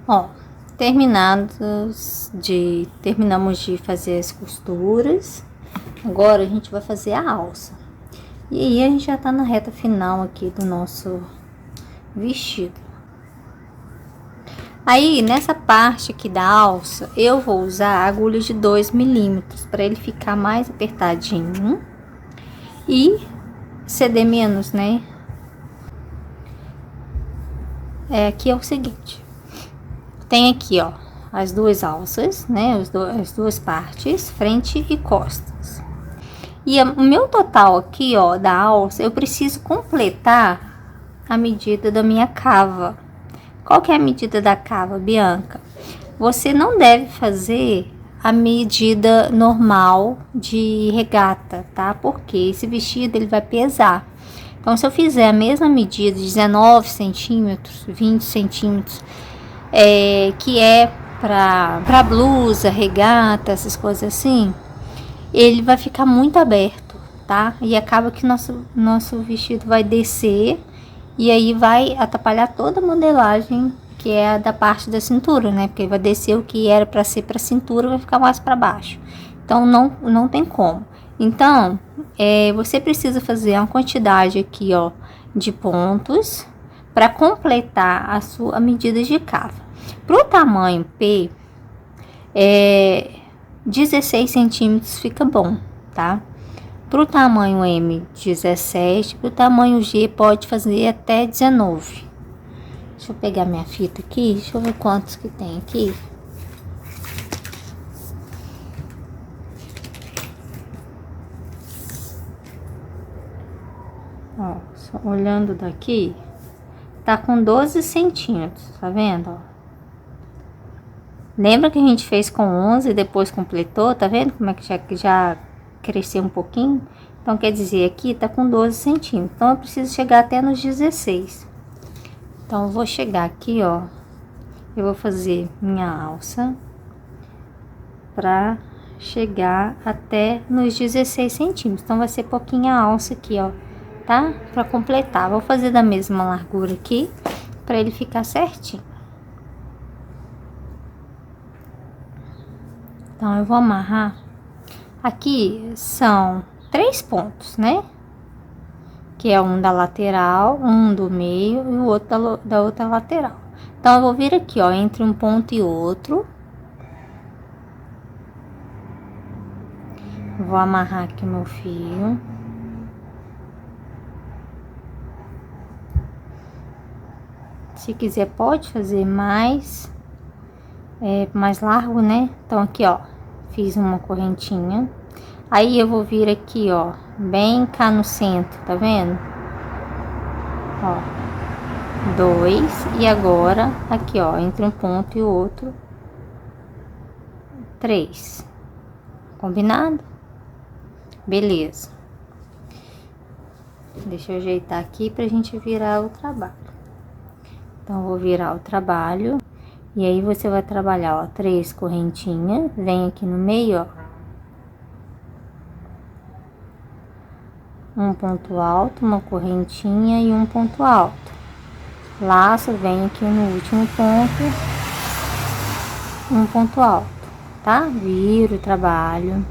Ó, terminamos de fazer as costuras. Agora a gente vai fazer a alça. E aí a gente já tá na reta final aqui do nosso vestido. Aí nessa parte aqui da alça, eu vou usar a agulha de 2 milímetros para ele ficar mais apertadinho e ceder menos, né? Aqui é o seguinte, tem aqui, ó, as duas alças, né? As duas partes, frente e costas. E o meu total aqui, ó, da alça, eu preciso completar a medida da minha cava. Qual que é a medida da cava, Bianca? Você não deve fazer a medida normal de regata, tá? Porque esse vestido ele vai pesar. Então, se eu fizer a mesma medida de 19 centímetros, 20 centímetros, que é para blusa, regata, essas coisas assim, ele vai ficar muito aberto, tá? E acaba que nosso vestido vai descer e aí vai atrapalhar toda a modelagem que é a da parte da cintura, né? Porque vai descer o que era para ser para cintura, vai ficar mais para baixo. Então não tem como. Então, você precisa fazer uma quantidade aqui, ó, de pontos para completar a sua medida de cava. Pro tamanho P, 16 centímetros fica bom, tá? Pro tamanho M, 17. Pro tamanho G, pode fazer até 19. Deixa eu pegar minha fita aqui. Deixa eu ver quantos que tem aqui. Ó, só olhando daqui, tá com 12 centímetros, tá vendo, ó? Lembra que a gente fez com 11 e depois completou, tá vendo como é que já cresceu um pouquinho? Então, quer dizer, aqui tá com 12 centímetros. Então, eu preciso chegar até nos 16. Então, eu vou chegar aqui, ó. Eu vou fazer minha alça pra chegar até nos 16 centímetros. Então, vai ser pouquinha alça aqui, ó, tá? Pra completar. Vou fazer da mesma largura aqui, pra ele ficar certinho. Então, eu vou amarrar. Aqui são 3 pontos, né? Que é um da lateral, um do meio e o outro da outra lateral. Então, eu vou vir aqui, ó, entre um ponto e outro. Vou amarrar aqui meu fio. Se quiser, pode fazer mais largo, né? Então, aqui, ó, fiz uma correntinha. Aí, eu vou vir aqui, ó, bem cá no centro, tá vendo? Ó, 2. E agora, aqui, ó, entre um ponto e o outro, 3. Combinado? Beleza. Deixa eu ajeitar aqui pra gente virar o trabalho. Então, eu vou virar o trabalho. E aí, você vai trabalhar, ó, 3 correntinhas. Vem aqui no meio, ó. Um ponto alto, uma correntinha e um ponto alto. Laço, vem aqui no último ponto. Um ponto alto, tá? Viro o trabalho.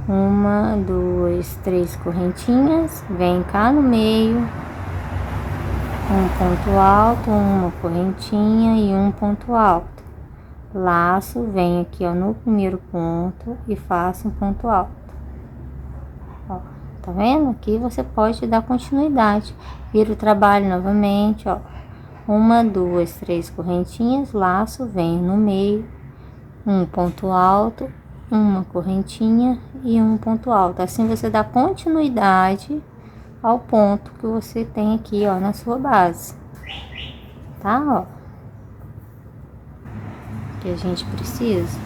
1, 2, 3 correntinhas. Vem cá no meio. Um ponto alto, uma correntinha e um ponto alto. Laço, vem aqui, ó, no primeiro ponto e faço um ponto alto. Ó, tá vendo? Aqui você pode dar continuidade. Vira o trabalho novamente, ó. 1, 2, 3 correntinhas, laço, vem no meio. Um ponto alto, uma correntinha e um ponto alto. Assim você dá continuidade ao ponto que você tem aqui, ó, na sua base, tá? Ó, que a gente precisa.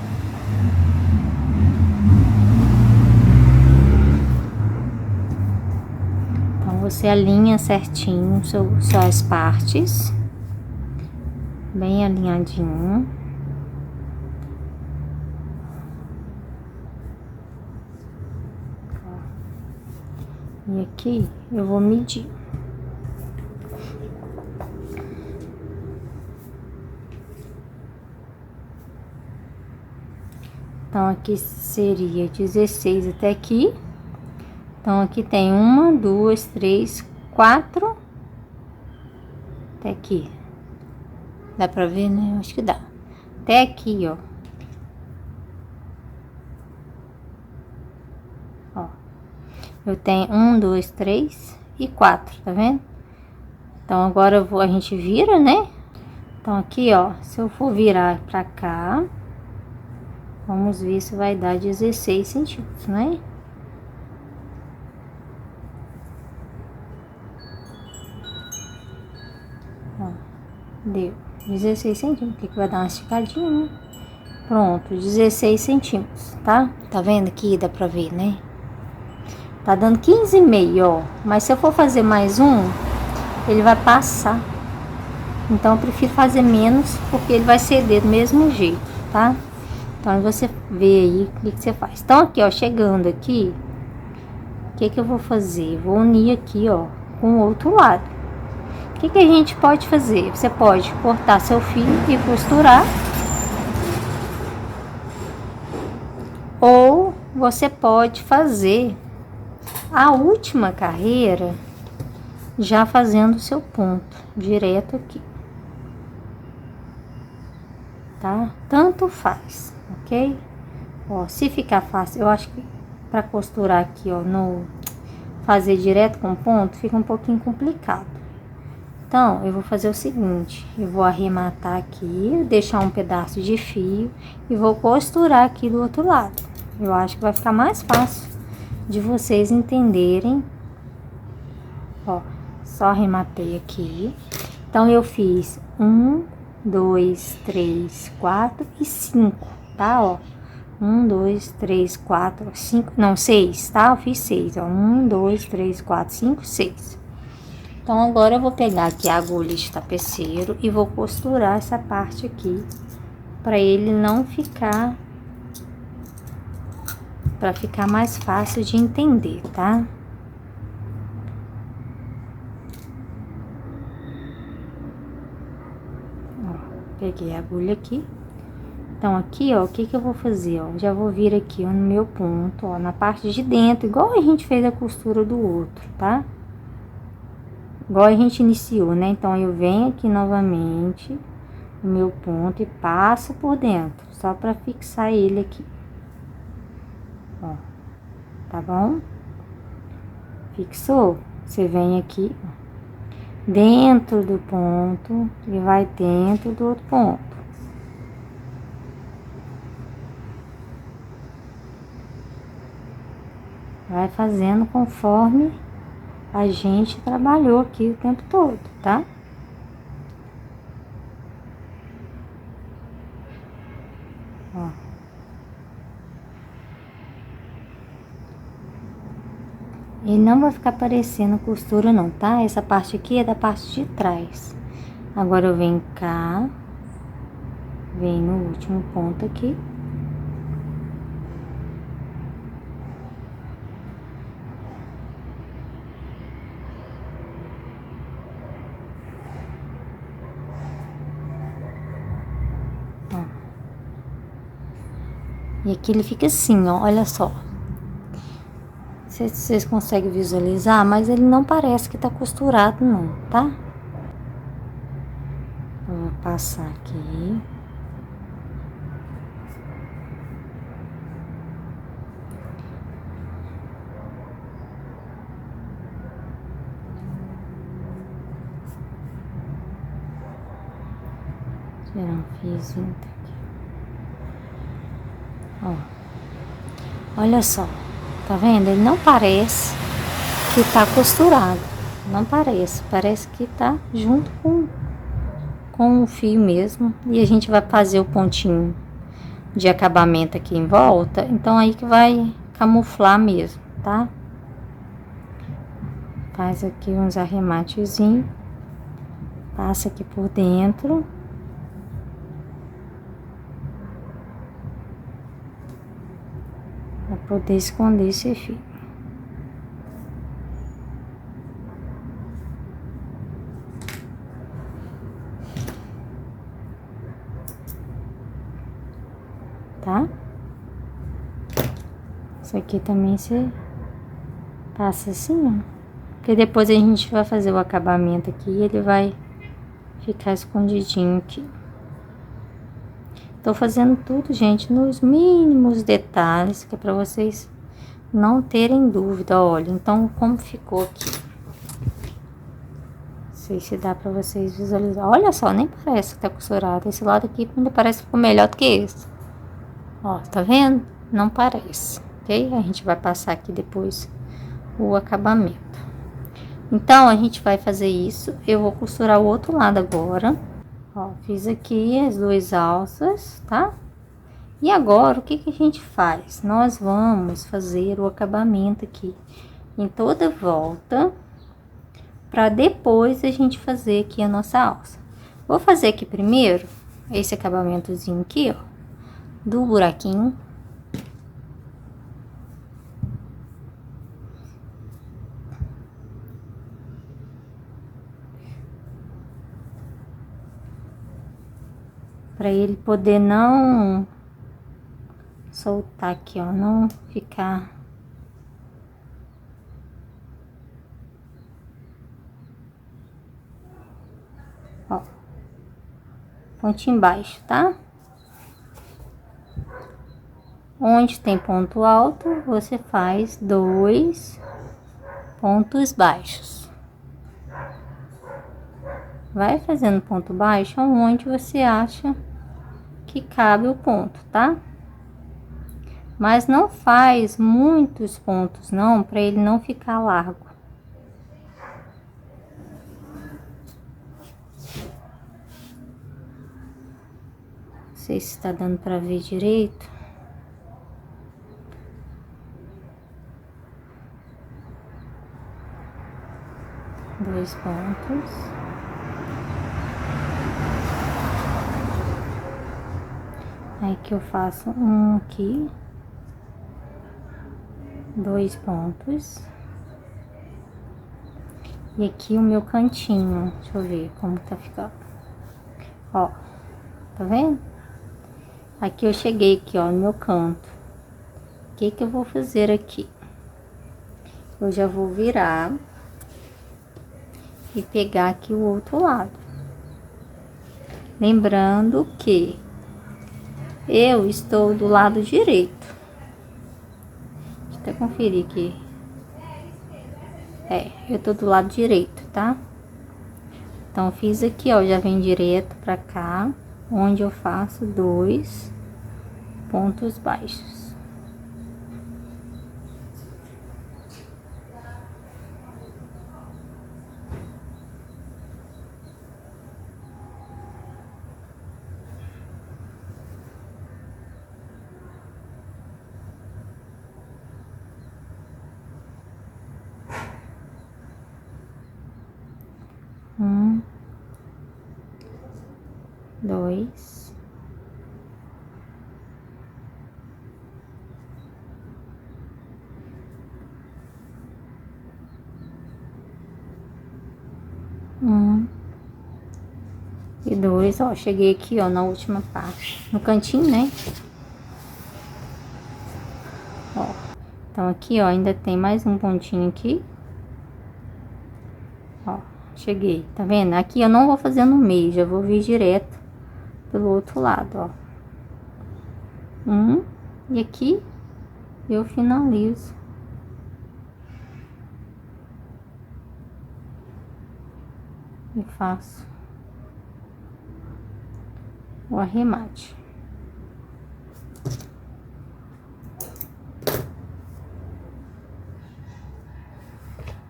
Então, você alinha certinho suas partes, bem alinhadinho. E aqui eu vou medir. Então, aqui seria 16 até aqui. Então, aqui tem 1, 2, 3, 4. Até aqui. Dá pra ver, né? Eu acho que dá. Até aqui, ó. Ó. Eu tenho 1, 2, 3 e 4, tá vendo? Então, agora a gente vira, né? Então, aqui, ó. Se eu for virar pra cá, vamos ver se vai dar 16 centímetros, né? Ó, deu 16 centímetros, que vai dar uma esticadinha, né? Pronto, 16 centímetros, tá? Tá vendo aqui? Dá pra ver, né? Tá dando 15,5, ó. Mas se eu for fazer mais um, ele vai passar. Então, eu prefiro fazer menos, porque ele vai ceder do mesmo jeito, tá? Então, você vê aí o que você faz. Então, aqui, ó, chegando aqui, o que que eu vou fazer? Vou unir aqui, ó, com o outro lado. O que que a gente pode fazer? Você pode cortar seu fio e costurar. Ou você pode fazer a última carreira já fazendo o seu ponto direto aqui, tá? Tanto faz, ok? Ó, se ficar fácil, eu acho que para costurar aqui, ó, no fazer direto com ponto, fica um pouquinho complicado. Então, eu vou fazer o seguinte, eu vou arrematar aqui, deixar um pedaço de fio e vou costurar aqui do outro lado. Eu acho que vai ficar mais fácil de vocês entenderem. Ó, só arrematei aqui. Então, eu fiz 1, 2, 3, 4 e 5, tá? Ó, 1, 2, 3, 4, 5, não, 6, tá? Eu fiz 6, ó, 1, 2, 3, 4, 5, 6. Então, agora eu vou pegar aqui a agulha de tapeceiro e vou costurar essa parte aqui, para ele não ficar, para ficar mais fácil de entender, tá? Ó, peguei a agulha aqui. Então, aqui, ó, o que que eu vou fazer, ó? Já vou vir aqui, ó, no meu ponto, ó, na parte de dentro, igual a gente fez a costura do outro, tá? Igual a gente iniciou, né? Então, eu venho aqui novamente no meu ponto e passo por dentro, só pra fixar ele aqui. Ó, tá bom? Fixou? Você vem aqui, ó, dentro do ponto e vai dentro do outro ponto. Vai fazendo conforme a gente trabalhou aqui o tempo todo, tá? Ó. Ele não vai ficar parecendo costura não, tá? Essa parte aqui é da parte de trás. Agora eu venho cá, venho no último ponto aqui. Ó. E aqui ele fica assim, ó, olha só. Vocês conseguem visualizar, mas ele não parece que tá costurado não, tá? Vou passar aqui. Tirar um fiozinho daqui. Ó. Olha só. Tá vendo? Ele não parece que tá costurado. Não parece. Parece que tá junto com o fio mesmo. E a gente vai fazer o pontinho de acabamento aqui em volta. Então, aí que vai camuflar mesmo, tá? Faz aqui uns arrematezinhos. Passa aqui por dentro. Pra poder esconder esse fio. Tá? Isso aqui também você passa assim, ó. Porque depois a gente vai fazer o acabamento aqui e ele vai ficar escondidinho aqui. Tô fazendo tudo, gente, nos mínimos detalhes, que é pra vocês não terem dúvida. Olha, então como ficou aqui. Não sei se dá pra vocês visualizar. Olha só, nem parece que tá costurado. Esse lado aqui ainda parece que ficou melhor do que esse. Ó, tá vendo? Não parece, ok? A gente vai passar aqui depois o acabamento. Então, a gente vai fazer isso. Eu vou costurar o outro lado agora. Ó, fiz aqui as duas alças, tá? E agora, o que que a gente faz? Nós vamos fazer o acabamento aqui em toda volta, para depois a gente fazer aqui a nossa alça. Vou fazer aqui primeiro esse acabamentozinho aqui, ó, do buraquinho. Para ele poder não soltar aqui, ó, não ficar... Ó, ponto embaixo, tá? Onde tem ponto alto, você faz 2 pontos baixos. Vai fazendo ponto baixo onde você acha que cabe o ponto, tá? Mas não faz muitos pontos não, para ele não ficar largo. Não sei se tá dando para ver direito. Dois pontos. Aí que eu faço um aqui. 2 pontos. E aqui o meu cantinho, deixa eu ver como tá ficando. Ó, tá vendo? Aqui eu cheguei aqui, ó, no meu canto. O que que eu vou fazer aqui? Eu já vou virar e pegar aqui o outro lado. Lembrando que eu estou do lado direito. Deixa eu até conferir aqui. Eu tô do lado direito, tá? Então, fiz aqui, ó, já vem direto pra cá, onde eu faço 2 pontos baixos. Um, 2, e 2, ó, cheguei aqui, ó, na última parte, no cantinho, né? Ó, então aqui, ó, ainda tem mais um pontinho aqui. Ó, cheguei, tá vendo? Aqui eu não vou fazer no meio, já vou vir direto pelo outro lado, ó. E aqui eu finalizo. E faço o arremate.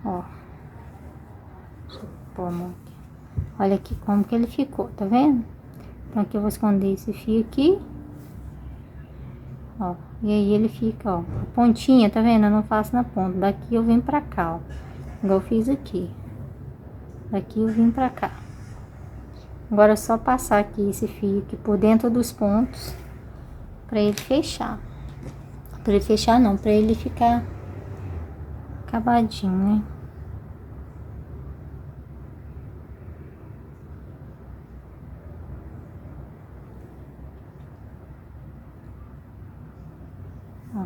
Ó. Deixa eu pôr a mão aqui. Olha aqui como que ele ficou, tá vendo? Então aqui eu vou esconder esse fio aqui. Ó, e aí ele fica, ó, a pontinha, tá vendo? Eu não faço na ponta. Daqui eu venho pra cá, ó. Igual eu fiz aqui. Daqui eu vim pra cá. Agora é só passar aqui esse fio aqui por dentro dos pontos pra ele fechar. Pra ele fechar não, pra ele ficar acabadinho, né? Ó.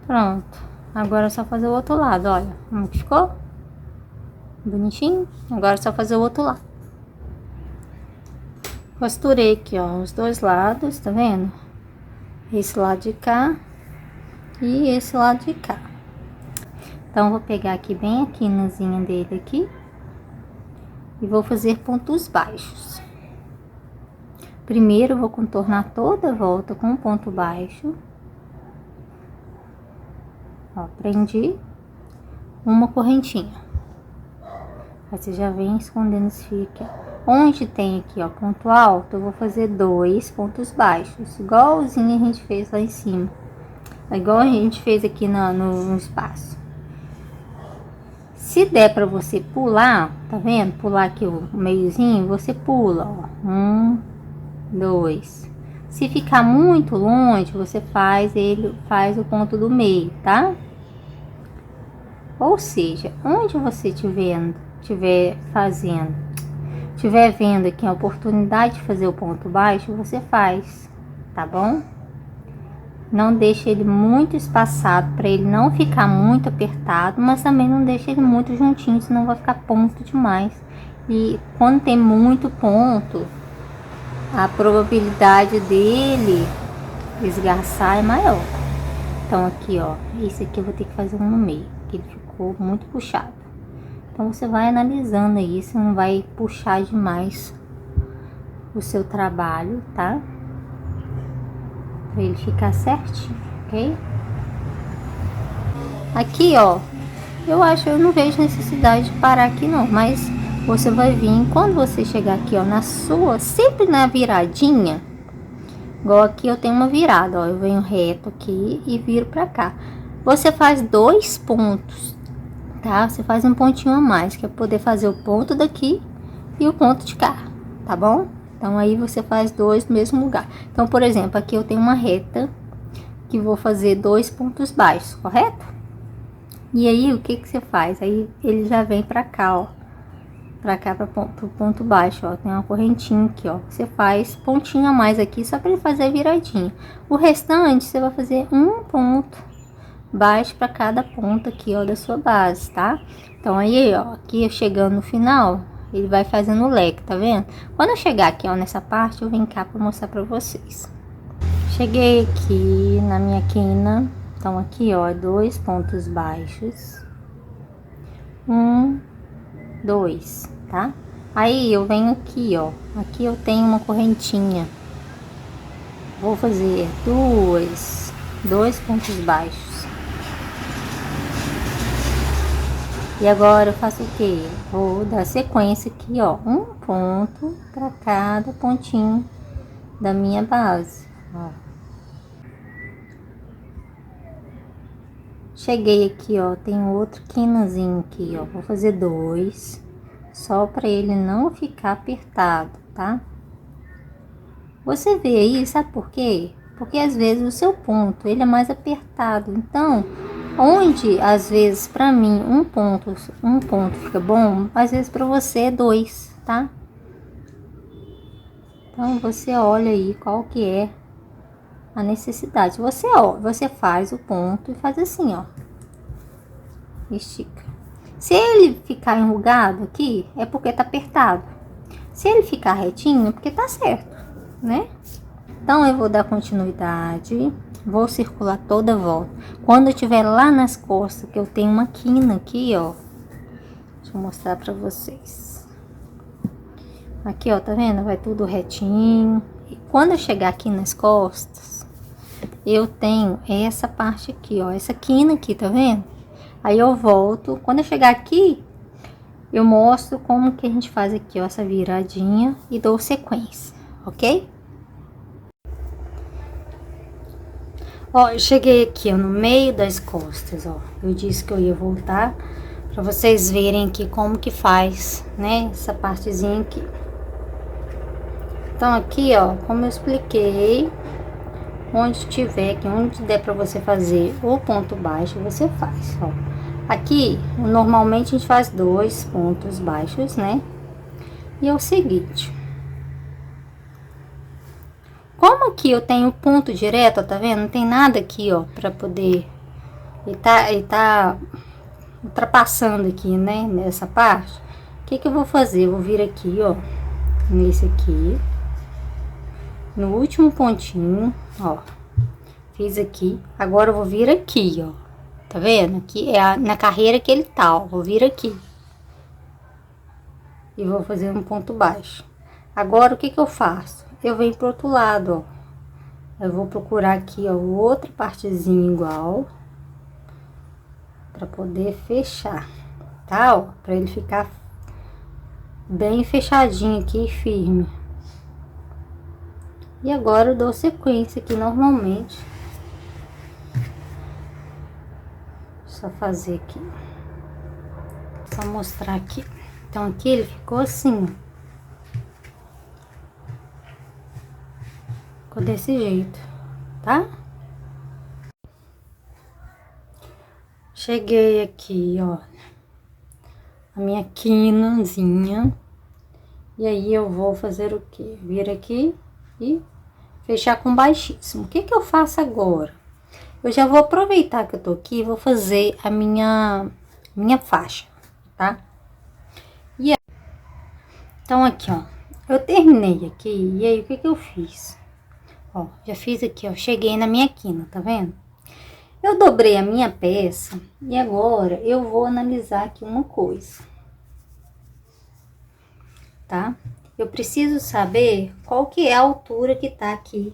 Pronto. Agora é só fazer o outro lado, olha. Como que ficou? Bonitinho. Agora é só fazer o outro lado. Costurei aqui, ó, os dois lados, tá vendo? Esse lado de cá e esse lado de cá. Então, vou pegar aqui bem a quinazinha dele aqui e vou fazer pontos baixos. Primeiro, eu vou contornar toda a volta com um ponto baixo. Ó, prendi uma correntinha. Aí você já vem escondendo esse fio aqui, ó. Onde tem aqui, ó, ponto alto, eu vou fazer 2 pontos baixos, igualzinho a gente fez lá em cima. É igual a gente fez aqui no espaço. Se der pra você pular, tá vendo? Pular aqui o meiozinho, você pula, ó. 1, 2. Se ficar muito longe, você faz o ponto do meio, tá? Ou seja, onde você estiver vendo aqui a oportunidade de fazer o ponto baixo, você faz, tá bom? Não deixa ele muito espaçado para ele não ficar muito apertado, mas também não deixa ele muito juntinho, senão vai ficar ponto demais. E quando tem muito ponto, a probabilidade dele esgarçar é maior. Então aqui, ó, esse aqui eu vou ter que fazer um no meio, que ele ficou muito puxado. Então você vai analisando aí, se não vai puxar demais o seu trabalho, tá? Pra ele ficar certinho, ok? Aqui, ó, eu não vejo necessidade de parar aqui não, mas você vai vir, quando você chegar aqui, ó, sempre na viradinha, igual aqui eu tenho uma virada, ó, eu venho reto aqui e viro pra cá. Você faz 2 pontos, tá? Você faz um pontinho a mais, que é poder fazer o ponto daqui e o ponto de cá, tá bom? Então, aí você faz 2 no mesmo lugar. Então, por exemplo, aqui eu tenho uma reta que vou fazer 2 pontos baixos, correto? E aí, o que que você faz? Aí, ele já vem pra cá, ó. Pra cá, pro ponto baixo, ó. Tem uma correntinha aqui, ó. Você faz pontinho a mais aqui, só pra ele fazer a viradinha. O restante, você vai fazer um ponto baixo pra cada ponto aqui, ó, da sua base, tá? Então, aí, ó, aqui chegando no final, ele vai fazendo o leque, tá vendo? Quando eu chegar aqui, ó, nessa parte, eu venho cá pra mostrar pra vocês. Cheguei aqui na minha quina. Então, aqui, ó, 2 pontos baixos. 1, 2, tá? Aí, eu venho aqui, ó. Aqui eu tenho uma correntinha. Vou fazer 2 pontos baixos. E agora eu faço o que? Vou dar sequência aqui, ó. Um ponto para cada pontinho da minha base, ó. Cheguei aqui, ó. Tem outro quinazinho aqui, ó. Vou fazer 2, só para ele não ficar apertado, tá? Você vê aí, sabe por quê? Porque às vezes o seu ponto, ele é mais apertado. Então, onde às vezes para mim um ponto fica bom, às vezes para você é 2, tá? Então você olha aí qual que é a necessidade. Você faz o ponto e faz assim, ó. Estica. Se ele ficar enrugado aqui, é porque tá apertado. Se ele ficar retinho, é porque tá certo, né? Então eu vou dar continuidade. Vou circular toda a volta. Quando eu tiver lá nas costas, que eu tenho uma quina aqui, ó. Deixa eu mostrar pra vocês. Aqui, ó, tá vendo? Vai tudo retinho. E quando eu chegar aqui nas costas, eu tenho essa parte aqui, ó. Essa quina aqui, tá vendo? Aí eu volto. Quando eu chegar aqui, eu mostro como que a gente faz aqui, ó. Essa viradinha e dou sequência, ok? Ó, eu cheguei aqui, ó, no meio das costas, ó. Eu disse que eu ia voltar pra vocês verem aqui como que faz, né? Essa partezinha aqui. Então, aqui, ó, como eu expliquei, onde tiver aqui, onde der pra você fazer o ponto baixo, você faz, ó. Aqui, normalmente a gente faz 2 pontos baixos, né? E é o seguinte... Como aqui eu tenho ponto direto, ó, tá vendo? Não tem nada aqui, ó, pra poder Ele tá ultrapassando aqui, né, nessa parte. O que que eu vou fazer? Eu vou vir aqui, ó, nesse aqui, no último pontinho, ó, fiz aqui. Agora eu vou vir aqui, ó, tá vendo? Aqui é na carreira que ele tá, ó, vou vir aqui. E vou fazer um ponto baixo. Agora, o que que eu faço? Eu venho pro outro lado, ó. Eu vou procurar aqui, ó, outra partezinha igual. Pra poder fechar, tá, ó? Pra ele ficar bem fechadinho aqui, firme. E agora eu dou sequência aqui normalmente. Só fazer aqui. Só mostrar aqui. Então aqui ele ficou assim. Ficou desse jeito, tá? Cheguei aqui, ó, a minha quinazinha. E aí eu vou fazer o quê? Vir aqui e fechar com baixíssimo. O que que eu faço agora? Eu já vou aproveitar que eu tô aqui e vou fazer a minha faixa, tá? E aí, então aqui, ó, eu terminei aqui, e aí o que que eu fiz? Ó, já fiz aqui, ó, cheguei na minha quina, tá vendo? Eu dobrei a minha peça e agora eu vou analisar aqui uma coisa, tá? Eu preciso saber qual que é a altura que tá aqui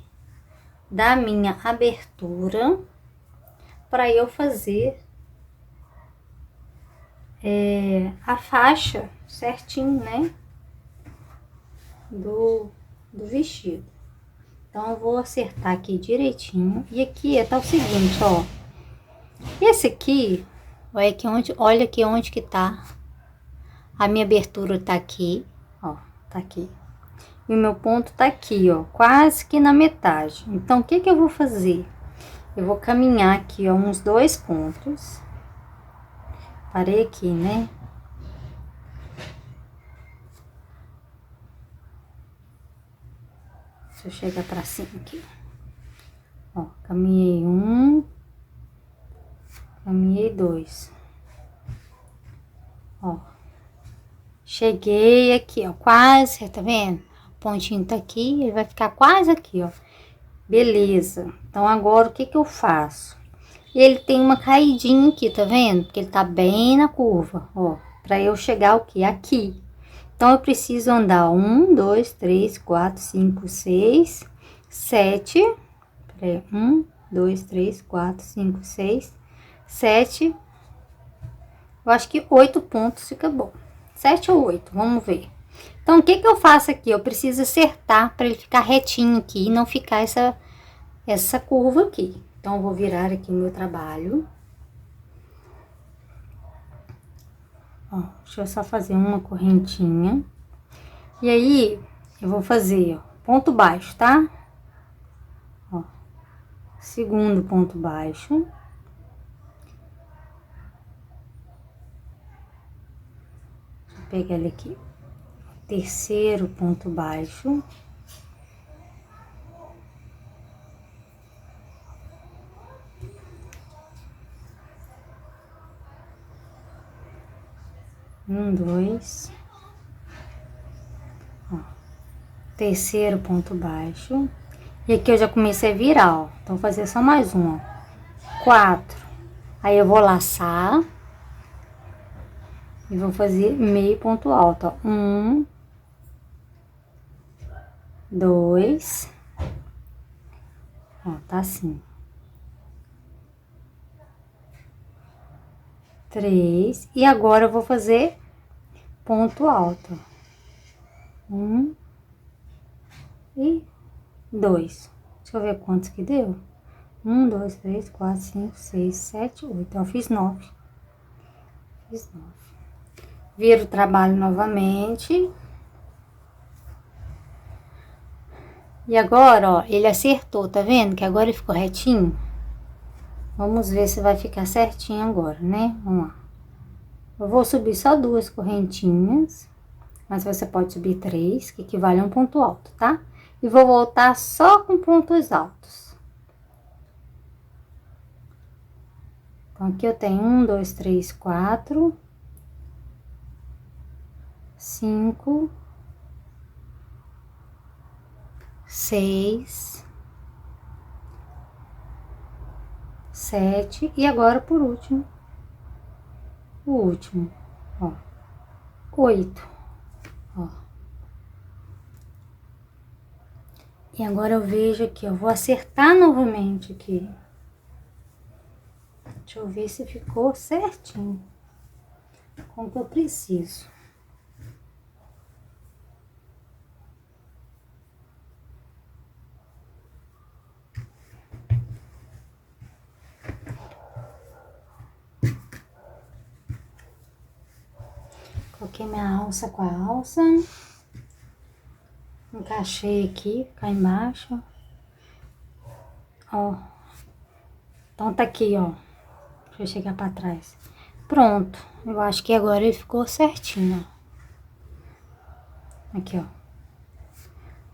da minha abertura para eu fazer a faixa certinho, né? Do vestido. Então, eu vou acertar aqui direitinho. E aqui tá o seguinte, ó. Esse aqui, olha aqui onde que tá. A minha abertura tá aqui, ó, tá aqui. E o meu ponto tá aqui, ó, quase que na metade. Então, o que que eu vou fazer? Eu vou caminhar aqui, ó, uns 2 pontos. Parei aqui, né? Deixa eu chegar pra cima aqui. Ó, caminhei 1, caminhei 2. Ó, cheguei aqui, ó, quase, tá vendo? O pontinho tá aqui, ele vai ficar quase aqui, ó. Beleza. Então, agora, o que que eu faço? Ele tem uma caidinha aqui, tá vendo? Porque ele tá bem na curva, ó. Pra eu chegar o quê? Aqui. Então, eu preciso andar 1, 2, 3, 4, 5, 6, 7. Peraí, 1, 2, 3, 4, 5, 6, 7. Eu acho que 8 pontos fica bom. 7 ou 8, vamos ver. Então, o que que eu faço aqui? Eu preciso acertar para ele ficar retinho aqui e não ficar essa curva aqui. Então, eu vou virar aqui o meu trabalho. Ó, deixa eu só fazer uma correntinha. E aí, eu vou fazer, ó, ponto baixo, tá? Ó, segundo ponto baixo. Deixa eu pegar ele aqui. Terceiro ponto baixo. Um, 2. Ó, terceiro ponto baixo. E aqui eu já comecei a virar, ó. Então, vou fazer só mais um, ó. 4. Aí, eu vou laçar. E vou fazer meio ponto alto, ó. 1, 2. Ó, tá assim. 3. E agora eu vou fazer ponto alto. 1 e 2. Deixa eu ver quantos que deu. 1, 2, 3, 4, 5, 6, 7, 8. Então, eu fiz 9. Fiz 9. Viro o trabalho novamente. E agora, ó, ele acertou, tá vendo? Que agora ele ficou retinho. Vamos ver se vai ficar certinho agora, né? Vamos lá. Eu vou subir só 2 correntinhas, mas você pode subir 3, que equivale a um ponto alto, tá? E vou voltar só com pontos altos. Então, aqui eu tenho 1, 2, 3, 4, 5, 6, 7 e agora por último, o último, ó, 8, ó. E agora eu vejo aqui, eu vou acertar novamente aqui. Deixa eu ver se ficou certinho, com o que eu preciso. Coloquei minha alça com a alça. Encaixei aqui, cá embaixo. Ó. Então tá aqui, ó. Deixa eu chegar pra trás. Pronto. Eu acho que agora ele ficou certinho, ó. Aqui, ó.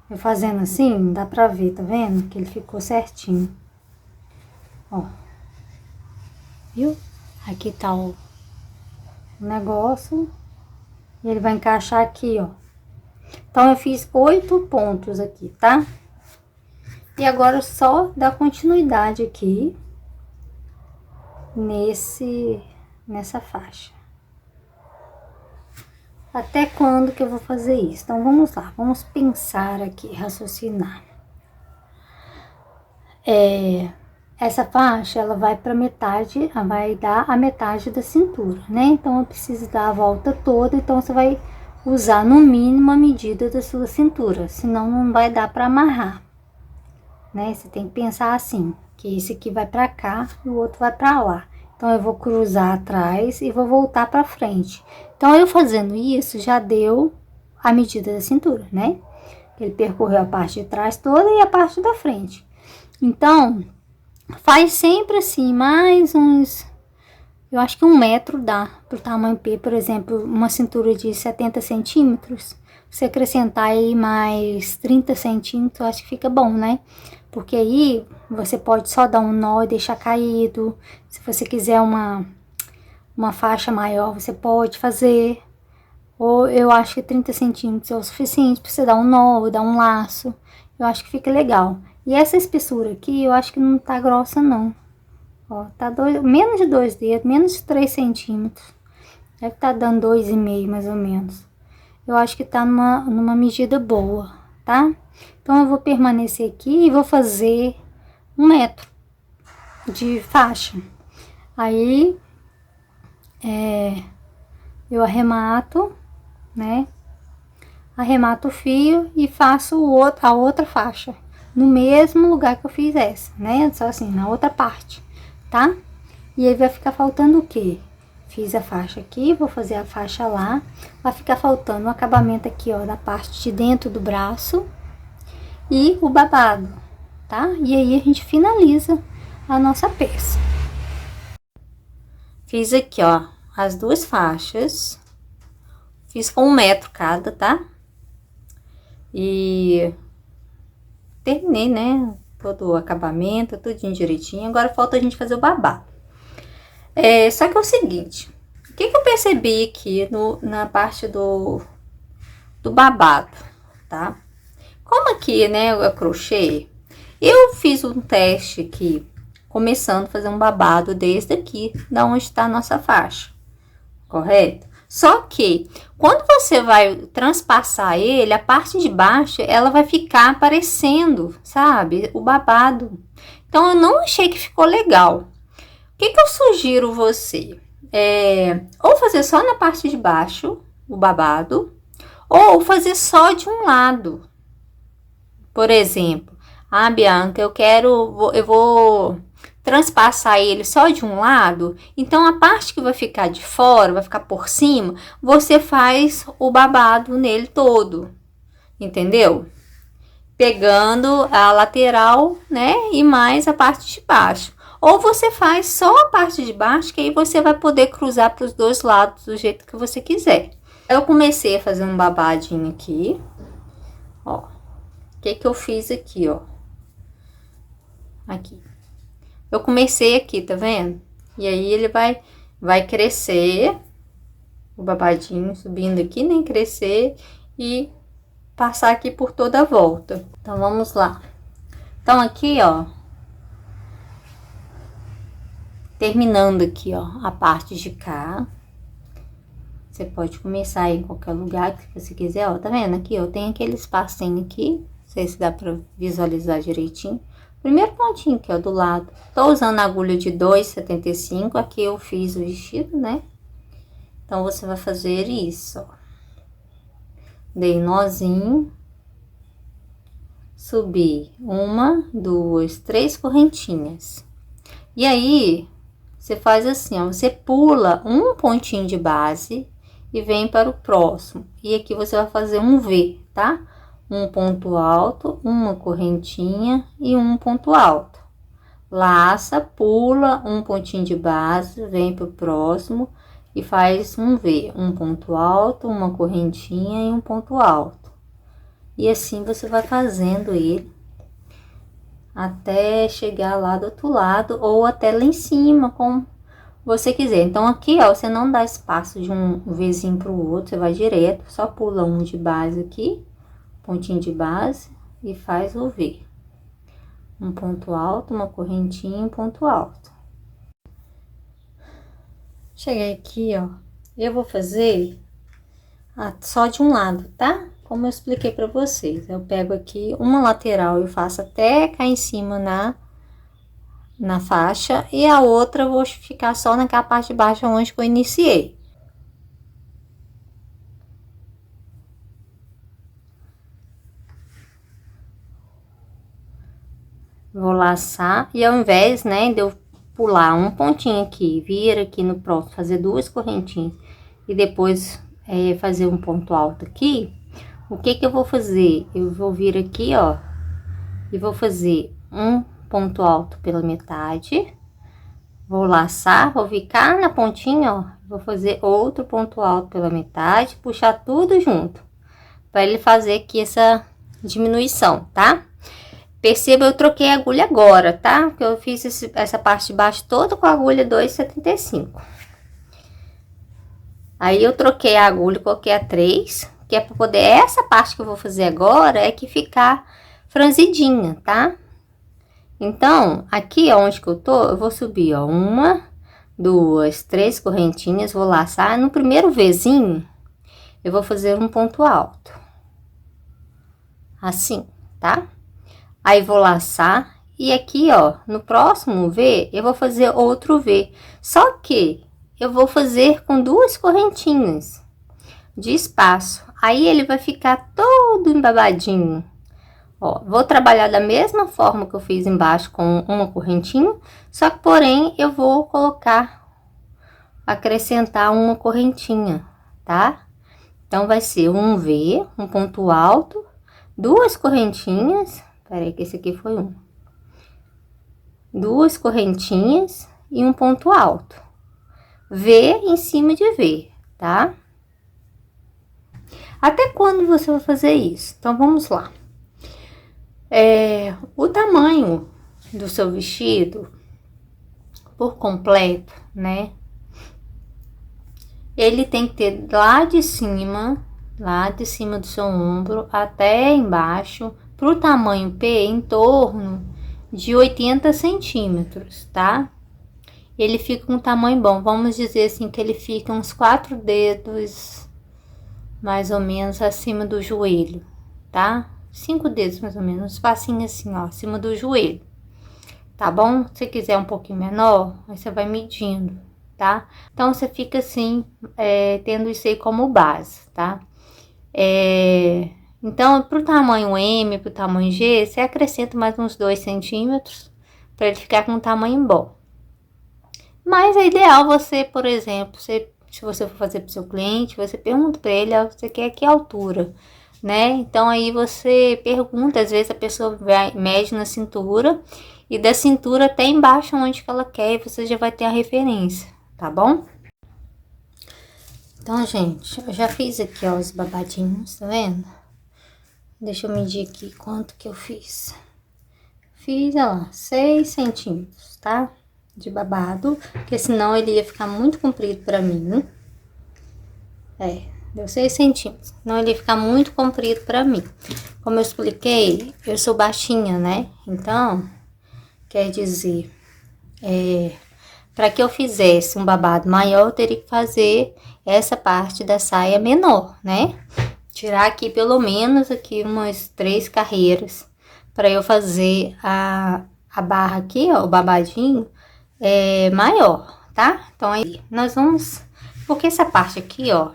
Eu fazendo assim, dá pra ver, tá vendo? Que ele ficou certinho. Ó. Viu? Aqui tá o negócio. E ele vai encaixar aqui, ó. Então, eu fiz 8 pontos aqui, tá? E agora, só dar continuidade aqui nessa faixa. Até quando que eu vou fazer isso? Então, vamos lá. Vamos pensar aqui, raciocinar. Essa faixa, ela vai pra metade, ela vai dar a metade da cintura, né? Então, eu preciso dar a volta toda, então você vai usar no mínimo a medida da sua cintura, senão não vai dar pra amarrar, né? Você tem que pensar assim, que esse aqui vai pra cá e o outro vai pra lá. Então, eu vou cruzar atrás e vou voltar pra frente. Então, eu fazendo isso, já deu a medida da cintura, né? Ele percorreu a parte de trás toda e a parte da frente. Então, faz sempre assim, mais uns... Eu acho que 1 metro dá pro tamanho P, por exemplo, uma cintura de 70 centímetros. Você acrescentar aí mais 30 centímetros, eu acho que fica bom, né? Porque aí você pode só dar um nó e deixar caído. Se você quiser uma faixa maior, você pode fazer. Ou eu acho que 30 centímetros é o suficiente para você dar um nó ou dar um laço. Eu acho que fica legal. E essa espessura aqui, eu acho que não tá grossa, não. Ó, tá menos de 2 dedos, menos de 3 centímetros. Deve tá dando 2,5 mais ou menos. Eu acho que tá numa medida boa, tá? Então, eu vou permanecer aqui e vou fazer 1 metro de faixa. Aí, eu arremato, né? Arremato o fio e faço a outra faixa. No mesmo lugar que eu fiz essa, né? Só assim, na outra parte, tá? E aí vai ficar faltando o quê? Fiz a faixa aqui, vou fazer a faixa lá. Vai ficar faltando o acabamento aqui, ó, da parte de dentro do braço e o babado, tá? E aí a gente finaliza a nossa peça. Fiz aqui, ó, as 2 faixas. Fiz com 1 metro cada, tá? E terminei, né? Todo o acabamento, tudinho direitinho. Agora falta a gente fazer o babado. Só que é o seguinte, o que eu percebi aqui na parte do babado, tá? Como aqui, né, é crochê, eu fiz um teste aqui, começando a fazer um babado desde aqui, da onde está a nossa faixa, correto? Só que, quando você vai transpassar ele, a parte de baixo, ela vai ficar aparecendo, sabe? O babado. Então, eu não achei que ficou legal. O que eu sugiro você? Ou fazer só na parte de baixo, o babado, ou fazer só de um lado. Por exemplo, Bianca, eu vou transpassar ele só de um lado, então a parte que vai ficar de fora, vai ficar por cima, você faz o babado nele todo, entendeu? Pegando a lateral, né, e mais a parte de baixo. Ou você faz só a parte de baixo, que aí você vai poder cruzar para os 2 lados do jeito que você quiser. Eu comecei a fazer um babadinho aqui, ó. O que eu fiz aqui, ó. Aqui. Eu comecei aqui, tá vendo? E aí ele vai crescer, o babadinho subindo aqui, nem crescer e passar aqui por toda a volta. Então, vamos lá. Então, aqui, ó, terminando aqui, ó, a parte de cá. Você pode começar aí em qualquer lugar que você quiser, ó, tá vendo aqui, ó, tem aquele espacinho aqui, não sei se dá pra visualizar direitinho. Primeiro pontinho aqui, ó, do lado. Tô usando a agulha de 2,75, aqui eu fiz o vestido, né? Então, você vai fazer isso, ó. Dei nozinho. Subi 1, 2, 3 correntinhas. E aí, você faz assim, ó, você pula um pontinho de base e vem para o próximo. E aqui você vai fazer um V, tá? Um ponto alto, uma correntinha e um ponto alto. Laça, pula um pontinho de base, vem para o próximo e faz um V. Um ponto alto, uma correntinha e um ponto alto. E assim você vai fazendo ele até chegar lá do outro lado ou até lá em cima, como você quiser. Então, aqui, ó, você não dá espaço de um vizinho pro outro, você vai direto, só pula um de base aqui, pontinho de base, e faz o V. Um ponto alto, uma correntinha, um ponto alto. Cheguei aqui, ó, eu vou fazer só de um lado, tá? Como eu expliquei pra vocês, eu pego aqui uma lateral, eu faço até cá em cima na faixa, e a outra eu vou ficar só naquela parte de baixo onde que eu iniciei. Vou laçar, e ao invés, né, de eu pular um pontinho aqui, vir aqui no próximo, fazer duas correntinhas, e depois fazer um ponto alto aqui, o que que eu vou fazer? Eu vou vir aqui, ó, e vou fazer um ponto alto pela metade, vou laçar, vou ficar na pontinha, ó, vou fazer outro ponto alto pela metade, puxar tudo junto, para ele fazer aqui essa diminuição, tá? Perceba, eu troquei a agulha agora, tá? Porque eu fiz essa parte de baixo toda com a agulha 2,75. Aí, eu troquei a agulha, coloquei a 3, que é para poder, essa parte que eu vou fazer agora, é que ficar franzidinha, tá? Então, aqui onde que eu tô, eu vou subir, ó, 1, 2, 3 correntinhas, vou laçar. No primeiro Vzinho, eu vou fazer um ponto alto. Assim, tá? Aí, vou laçar. E aqui, ó, no próximo V, eu vou fazer outro V. Só que eu vou fazer com duas correntinhas de espaço. Aí, ele vai ficar todo embabadinho. Ó, vou trabalhar da mesma forma que eu fiz embaixo com uma correntinha, só que, porém, eu vou acrescentar uma correntinha, tá? Então, vai ser um V, um ponto alto, duas correntinhas, peraí que esse aqui foi um. Duas correntinhas e um ponto alto. V em cima de V, tá? Até quando você vai fazer isso? Então, vamos lá. O tamanho do seu vestido por completo, né? Ele tem que ter lá de cima do seu ombro até embaixo, pro tamanho P, em torno de 80 centímetros, tá? Ele fica com um tamanho bom, vamos dizer assim, que ele fica uns 4 dedos, mais ou menos, acima do joelho, tá? 5 dedos, mais ou menos, um espacinho assim, ó, acima do joelho, tá bom? Se quiser um pouquinho menor, aí você vai medindo, tá? Então, você fica assim, tendo isso aí como base, tá? Então, pro tamanho M, pro tamanho G, você acrescenta mais uns 2 centímetros, para ele ficar com um tamanho bom. Mas é ideal você, por exemplo, se você for fazer pro seu cliente, você pergunta para ele, você quer que altura, né? Então, aí você pergunta, às vezes a pessoa mede na cintura, e da cintura até embaixo onde que ela quer, e você já vai ter a referência, tá bom? Então, gente, eu já fiz aqui, ó, os babadinhos, tá vendo? Deixa eu medir aqui quanto que eu fiz. Fiz, ó, 6 centímetros, tá? de babado, porque senão ele ia ficar muito comprido pra mim. Deu 6 centímetros, senão ele ia ficar muito comprido pra mim. Como eu expliquei, eu sou baixinha, né? Então, quer dizer, para que eu fizesse um babado maior, eu teria que fazer essa parte da saia menor, né? Tirar aqui pelo menos aqui umas 3 carreiras para eu fazer a barra aqui, ó, o babadinho maior, tá? Então aí nós vamos, porque essa parte aqui, ó,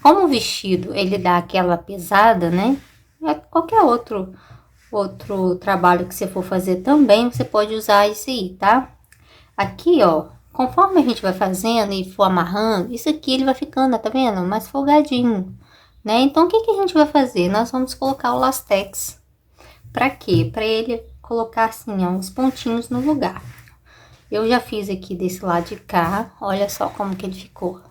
como o vestido ele dá aquela pesada, né? Qualquer outro trabalho que você for fazer também, você pode usar isso aí, tá? Aqui, ó, conforme a gente vai fazendo e for amarrando, isso aqui ele vai ficando, tá vendo? Mais folgadinho, né? Então, o que que a gente vai fazer? Nós vamos colocar o lastex. Pra quê? Pra ele colocar assim, ó, uns pontinhos no lugar. Eu já fiz aqui desse lado de cá, olha só como que ele ficou.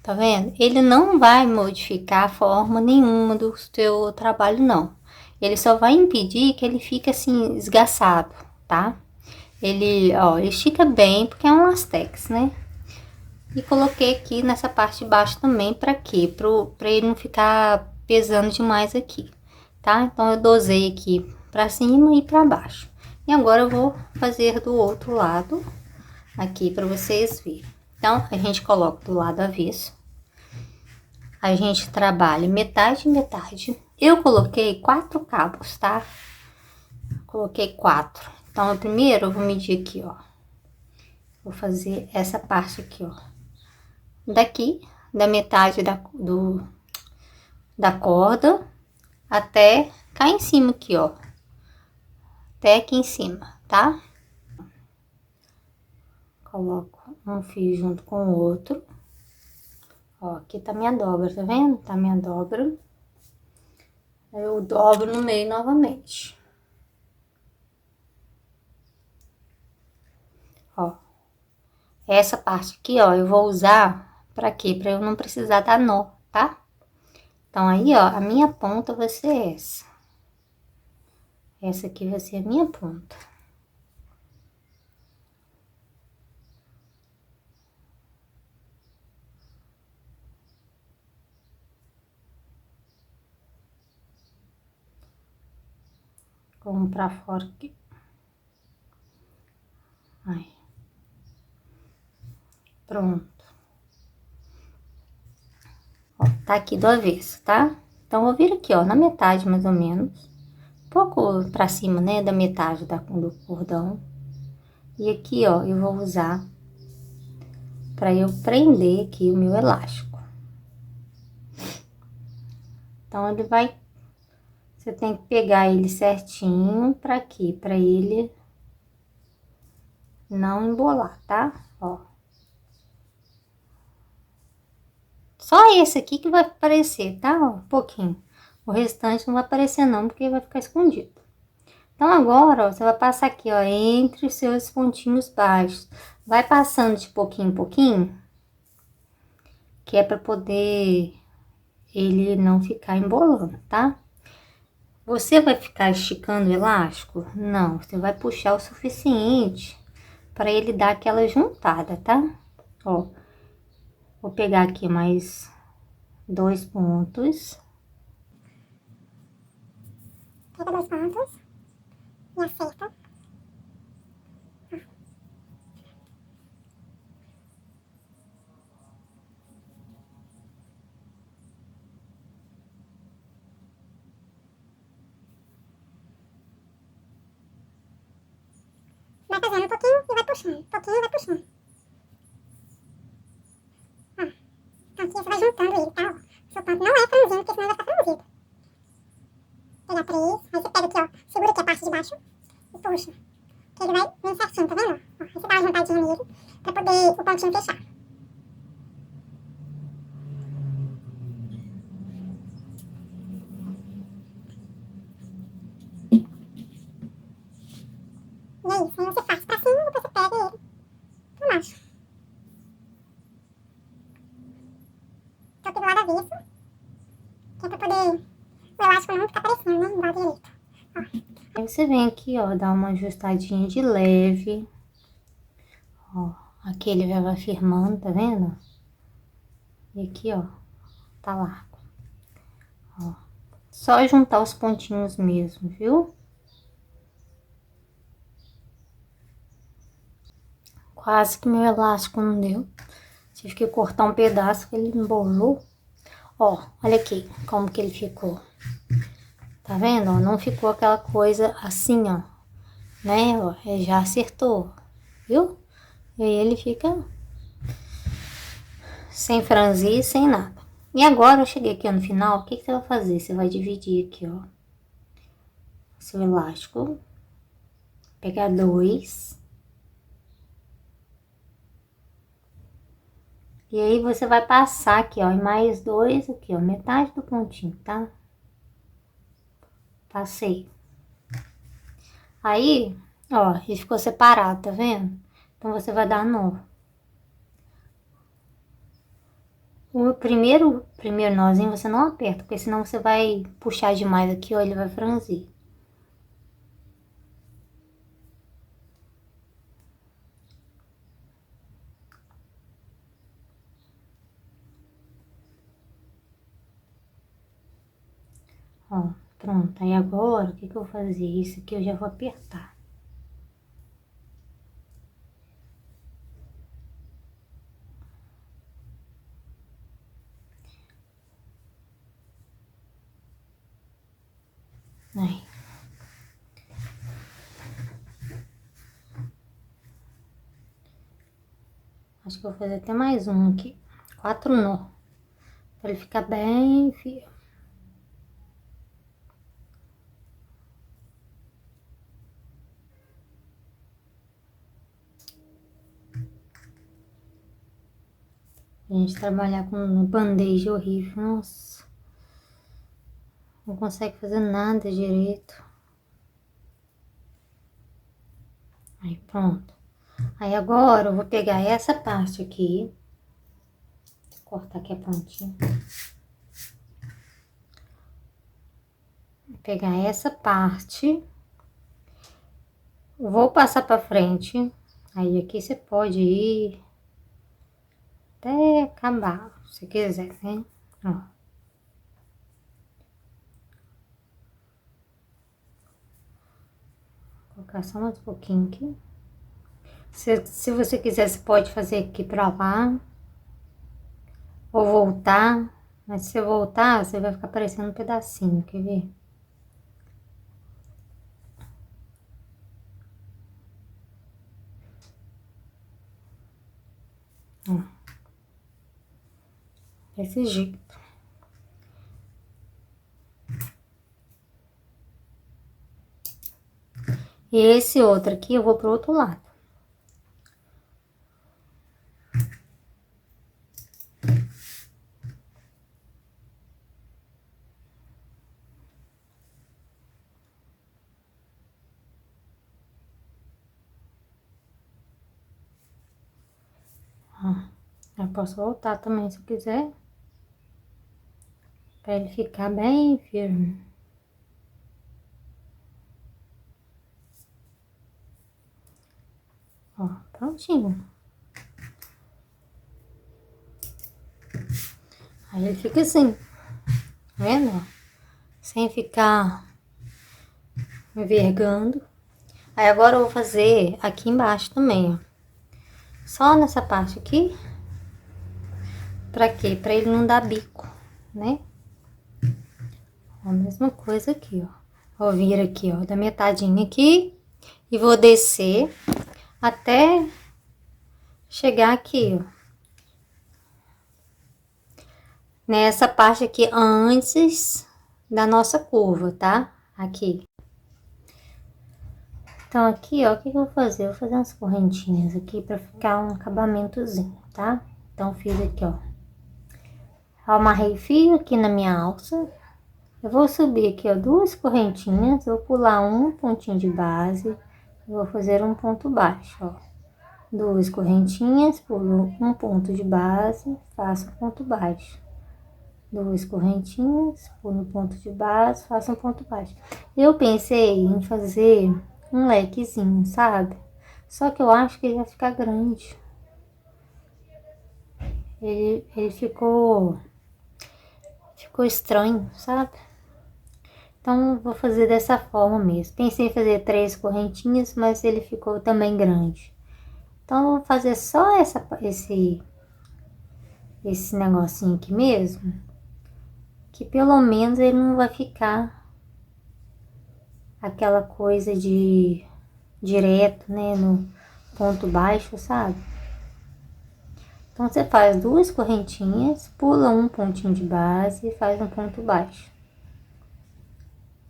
Tá vendo? Ele não vai modificar a forma nenhuma do seu trabalho, não. Ele só vai impedir que ele fique assim, esgaçado, tá? Ele, ó, estica bem, porque é um lastex, né? E coloquei aqui nessa parte de baixo também, pra quê? Pra ele não ficar pesando demais aqui, tá? Então, eu dosei aqui pra cima e pra baixo. E agora eu vou fazer do outro lado, aqui, pra vocês verem. Então, a gente coloca do lado avesso. A gente trabalha metade e metade. Eu coloquei 4 cabos, tá? Coloquei 4. Então, primeiro eu vou medir aqui, ó. Vou fazer essa parte aqui, ó. Daqui, da metade da corda, até cá em cima aqui, ó. Até aqui em cima, tá? Coloco um fio junto com o outro. Ó, aqui tá minha dobra, tá vendo? Tá minha dobra. Aí eu dobro no meio novamente. Ó. Essa parte aqui, ó, eu vou usar pra quê? Pra eu não precisar dar nó, tá? Então, aí, ó, a minha ponta vai ser essa. Essa aqui vai ser a minha ponta. Vamos pra fora aqui. Aí. Pronto. Ó, tá aqui do avesso, tá? Então, eu viro aqui, ó, na metade, mais ou menos. Um pouco pra cima, né, da metade do cordão. E aqui, ó, eu vou usar pra eu prender aqui o meu elástico. Então, ele vai... Você tem que pegar ele certinho pra quê? Pra ele não embolar, tá? Ó. Só esse aqui que vai aparecer, tá? Ó, um pouquinho. O restante não vai aparecer não, porque vai ficar escondido. Então, agora, ó, você vai passar aqui, ó, entre os seus pontinhos baixos. Vai passando de pouquinho em pouquinho, que é pra poder ele não ficar embolando, tá? Você vai ficar esticando o elástico? Não, você vai puxar o suficiente para ele dar aquela juntada, tá? Ó, vou pegar aqui mais 2 pontos. Pega 2 pontos e acerta. Vai fazendo um pouquinho e vai puxando, um pouquinho e vai puxando. Ó, então aqui você vai juntando ele, tá? Ó, o seu ponto não é franzino, porque senão vai ficar franzido. Pegar 3, aí você pega aqui, ó, segura aqui a parte de baixo e puxa. Que ele vai bem certinho, tá vendo? Ó, aí você dá uma juntadinha nele pra poder o pontinho fechar. E é isso, aí você faz pra cima e depois você pega ele por baixo. Então, aqui do lado avesso, que é pra poder o elástico não ficar aparecendo, né, igual direito. Ó. Aí você vem aqui, ó, dá uma ajustadinha de leve. Ó, aqui ele já vai firmando, tá vendo? E aqui, ó, tá largo. Ó, só juntar os pontinhos mesmo, viu? Quase que meu elástico não deu. Tive que cortar um pedaço que ele embolou. Ó, olha aqui como que ele ficou. Tá vendo? Ó, não ficou aquela coisa assim, ó. Né? Ó, ele já acertou, viu? E aí ele fica sem franzir, sem nada. E agora eu cheguei aqui ó, no final, o que que você vai fazer? Você vai dividir aqui, ó, seu elástico. Pegar dois. E aí você vai passar aqui, ó, e mais dois aqui, ó, metade do pontinho, tá? Passei. Aí, ó, ele ficou separado, tá vendo? Então você vai dar nó. O primeiro nozinho você não aperta, porque senão você vai puxar demais aqui, ó, ele vai franzir. Ó, pronto. Aí agora, o que que eu vou fazer? Isso aqui eu já vou apertar. Aí. Acho que eu vou fazer até mais um aqui. 4 nó. Pra ele ficar bem firme. A gente trabalhar com um band-aid horrível, nossa. Não consegue fazer nada direito. Aí, pronto. Aí agora eu vou pegar essa parte aqui. Vou cortar aqui a pontinha. Vou pegar essa parte. Vou passar pra frente. Aí aqui você pode ir até acabar, se quiser, né? Ó. Vou colocar só mais um pouquinho aqui. Se você quiser, você pode fazer aqui pra lá. Ou voltar. Mas se você voltar, você vai ficar parecendo um pedacinho, quer ver? Ó. Desse jeito. E esse outro aqui eu vou pro outro lado. Ó, eu posso voltar também se quiser. Pra ele ficar bem firme. Ó, prontinho. Aí ele fica assim, tá vendo? Sem ficar envergando. Aí agora eu vou fazer aqui embaixo também, ó. Só nessa parte aqui. Pra quê? Pra ele não dar bico, né? A mesma coisa aqui, ó. Vou vir aqui, ó, da metadinha aqui. E vou descer até chegar aqui, ó. Nessa parte aqui antes da nossa curva, tá? Aqui. Então, aqui, ó, o que eu vou fazer? Eu vou fazer umas correntinhas aqui pra ficar um acabamentozinho, tá? Então, fiz aqui, ó. Amarrei fio aqui na minha alça. Eu vou subir aqui, ó, 2 correntinhas. Vou pular um pontinho de base. Vou fazer um ponto baixo, ó. 2 correntinhas, pulo um ponto de base, faço um ponto baixo. 2 correntinhas, pulo um ponto de base, faço um ponto baixo. Eu pensei em fazer um lequezinho, sabe? Só que eu acho que ele vai ficar grande. Ele ficou estranho, sabe? Então, vou fazer dessa forma mesmo. Pensei em fazer 3 correntinhas, mas ele ficou também grande. Então, eu vou fazer só esse negocinho aqui mesmo. Que pelo menos ele não vai ficar aquela coisa de direto, né? No ponto baixo, sabe? Então, você faz 2 correntinhas, pula um pontinho de base e faz um ponto baixo.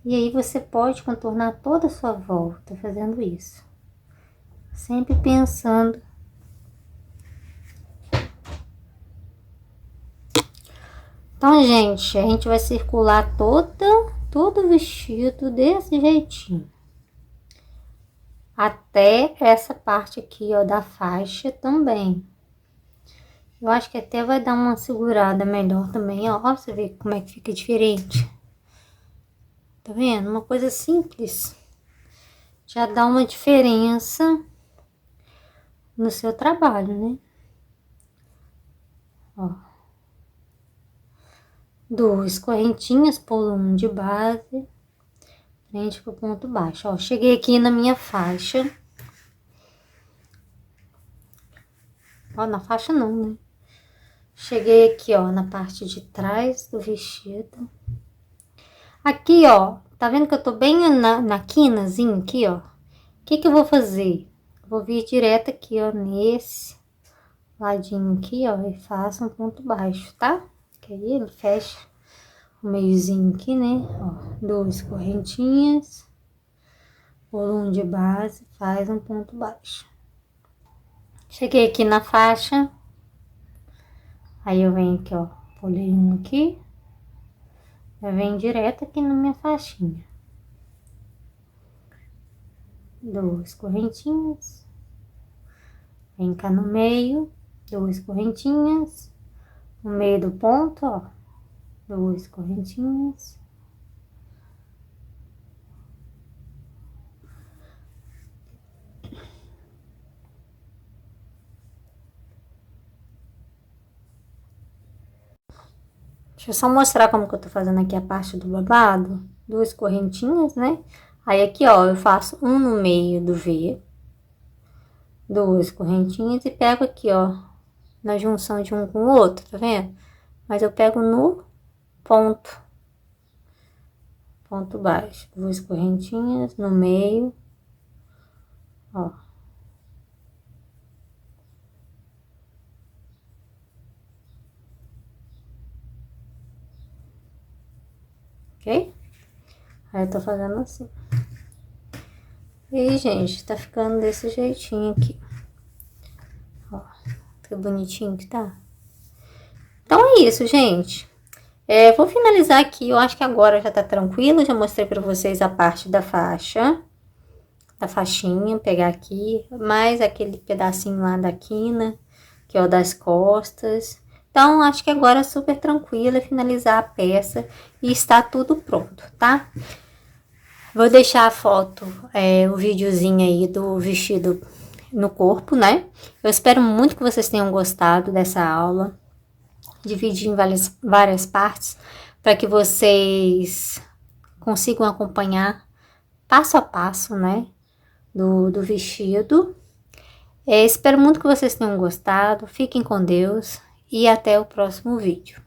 E aí você pode contornar toda a sua volta fazendo isso. Sempre pensando. Então, gente, a gente vai circular todo o vestido desse jeitinho. Até essa parte aqui, ó, da faixa também. Eu acho que até vai dar uma segurada melhor também, ó. Ó, você vê como é que fica diferente. Tá vendo? Uma coisa simples. Já dá uma diferença no seu trabalho, né? Ó. 2 correntinhas, pulo um de base, frente pro ponto baixo. Ó, cheguei aqui na minha faixa. Ó, na faixa não, né? Cheguei aqui, ó, na parte de trás do vestido. Aqui, ó, tá vendo que eu tô bem na quinazinha aqui, ó? O que eu vou fazer? Vou vir direto aqui, ó, nesse ladinho aqui, ó, e faço um ponto baixo, tá? Que aí ele fecha o meiozinho aqui, né? Ó, 2 correntinhas, pulo um de base, faz um ponto baixo. Cheguei aqui na faixa, aí eu venho aqui, ó, pulei um aqui, eu venho direto aqui na minha faixinha. 2 correntinhas, vem cá no meio, 2 correntinhas, no meio do ponto, ó, 2 correntinhas. Deixa eu só mostrar como que eu tô fazendo aqui a parte do babado. 2 correntinhas, né? Aí aqui, ó, eu faço um no meio do V, 2 correntinhas e pego aqui, ó, na junção de um com o outro, tá vendo? Mas eu pego no ponto baixo, 2 correntinhas no meio, ó. Ok? Aí eu tô fazendo assim. E aí, gente, tá ficando desse jeitinho aqui. Ó, que bonitinho que tá. Então é isso, gente. Vou finalizar aqui, eu acho que agora já tá tranquilo. Já mostrei pra vocês a parte da faixa, da faixinha, pegar aqui. Mais aquele pedacinho lá da quina, que é o das costas. Então, acho que agora é super tranquilo finalizar a peça e está tudo pronto, tá? Vou deixar a foto, o videozinho aí do vestido no corpo, né? Eu espero muito que vocês tenham gostado dessa aula. Dividi em várias partes para que vocês consigam acompanhar passo a passo, né? Do vestido. Espero muito que vocês tenham gostado. Fiquem com Deus e até o próximo vídeo.